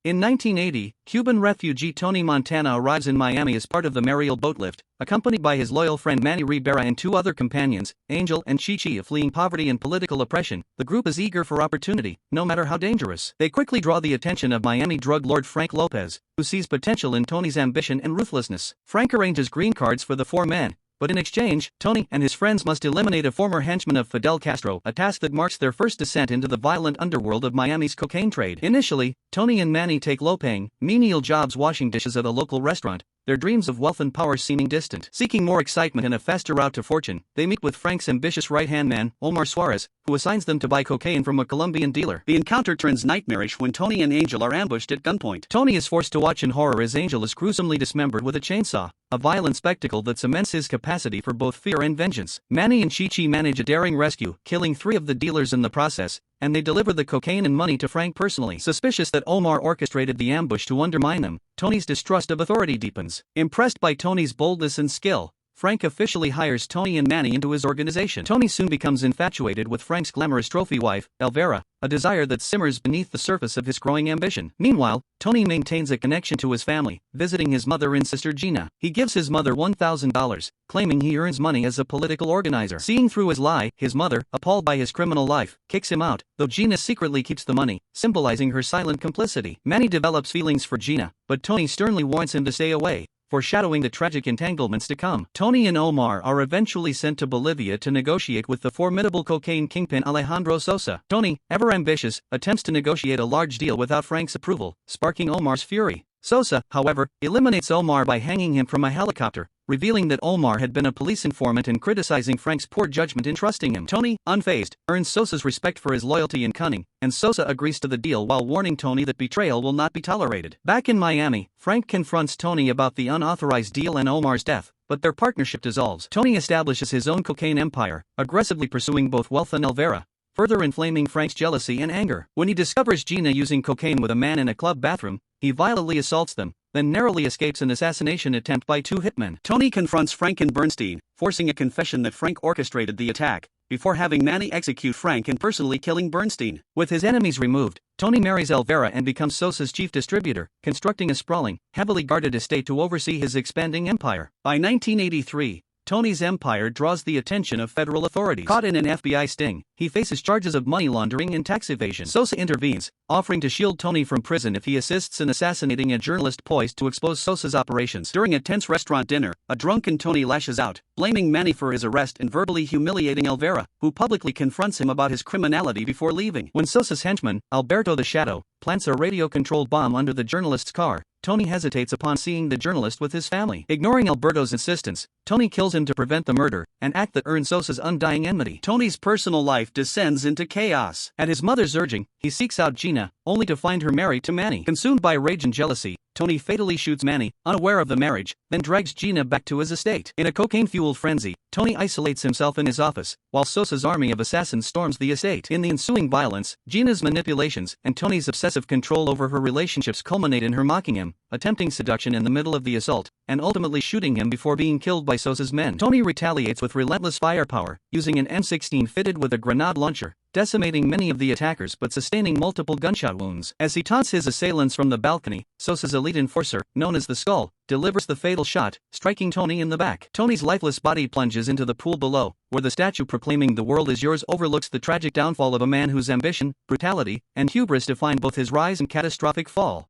In 1980, Cuban refugee Tony Montana arrives in Miami as part of the Mariel boat lift, accompanied by his loyal friend Manny Rivera and two other companions, Angel and Chi-Chi. Fleeing poverty and political oppression, the group is eager for opportunity, no matter how dangerous. They quickly draw the attention of Miami drug lord Frank Lopez, who sees potential in Tony's ambition and ruthlessness. Frank arranges green cards for the four men, but in exchange, Tony and his friends must eliminate a former henchman of Fidel Castro, a task that marks their first descent into the violent underworld of Miami's cocaine trade. Initially, Tony and Manny take low-paying, menial jobs washing dishes at a local restaurant, their dreams of wealth and power seeming distant. Seeking more excitement and a faster route to fortune, they meet with Frank's ambitious right-hand man, Omar Suarez, who assigns them to buy cocaine from a Colombian dealer. The encounter turns nightmarish when Tony and Angel are ambushed at gunpoint. Tony is forced to watch in horror as Angel is gruesomely dismembered with a chainsaw, a violent spectacle that cements his capacity for both fear and vengeance. Manny and Chi-Chi manage a daring rescue, killing 3 of the dealers in the process, and they deliver the cocaine and money to Frank personally. Suspicious that Omar orchestrated the ambush to undermine them, Tony's distrust of authority deepens. Impressed by Tony's boldness and skill, Frank officially hires Tony and Manny into his organization. Tony soon becomes infatuated with Frank's glamorous trophy wife, Elvira, a desire that simmers beneath the surface of his growing ambition. Meanwhile, Tony maintains a connection to his family, visiting his mother and sister Gina. He gives his mother $1,000, claiming he earns money as a political organizer. Seeing through his lie, his mother, appalled by his criminal life, kicks him out, though Gina secretly keeps the money, symbolizing her silent complicity. Manny develops feelings for Gina, but Tony sternly warns him to stay away, foreshadowing the tragic entanglements to come. Tony and Omar are eventually sent to Bolivia to negotiate with the formidable cocaine kingpin Alejandro Sosa. Tony, ever ambitious, attempts to negotiate a large deal without Frank's approval, sparking Omar's fury. Sosa, however, eliminates Omar by hanging him from a helicopter, revealing that Omar had been a police informant and criticizing Frank's poor judgment in trusting him. Tony, unfazed, earns Sosa's respect for his loyalty and cunning, and Sosa agrees to the deal while warning Tony that betrayal will not be tolerated. Back in Miami, Frank confronts Tony about the unauthorized deal and Omar's death, but their partnership dissolves. Tony establishes his own cocaine empire, aggressively pursuing both wealth and Elvira, further inflaming Frank's jealousy and anger. When he discovers Gina using cocaine with a man in a club bathroom, he violently assaults them, then narrowly escapes an assassination attempt by 2 hitmen. Tony confronts Frank and Bernstein, forcing a confession that Frank orchestrated the attack, before having Manny execute Frank and personally killing Bernstein. With his enemies removed, Tony marries Elvira and becomes Sosa's chief distributor, constructing a sprawling, heavily guarded estate to oversee his expanding empire. By 1983, Tony's empire draws the attention of federal authorities. Caught in an FBI sting, he faces charges of money laundering and tax evasion. Sosa intervenes, offering to shield Tony from prison if he assists in assassinating a journalist poised to expose Sosa's operations. During a tense restaurant dinner, a drunken Tony lashes out, blaming Manny for his arrest and verbally humiliating Elvira, who publicly confronts him about his criminality before leaving. When Sosa's henchman, Alberto the Shadow, plants a radio-controlled bomb under the journalist's car, Tony hesitates upon seeing the journalist with his family. Ignoring Alberto's insistence, Tony kills him to prevent the murder, an act that earns Sosa's undying enmity. Tony's personal life descends into chaos. At his mother's urging, he seeks out Gina, only to find her married to Manny. Consumed by rage and jealousy, Tony fatally shoots Manny, unaware of the marriage, then drags Gina back to his estate. In a cocaine-fueled frenzy, Tony isolates himself in his office, while Sosa's army of assassins storms the estate. In the ensuing violence, Gina's manipulations and Tony's obsessive control over her relationships culminate in her mocking him, attempting seduction in the middle of the assault, and ultimately shooting him before being killed by Sosa's men. Tony retaliates with relentless firepower, using an M16 fitted with a grenade launcher, decimating many of the attackers but sustaining multiple gunshot wounds. As he taunts his assailants from the balcony, Sosa's elite enforcer, known as the Skull, delivers the fatal shot, striking Tony in the back. Tony's lifeless body plunges into the pool below, where the statue proclaiming "The world is yours" overlooks the tragic downfall of a man whose ambition, brutality, and hubris define both his rise and catastrophic fall.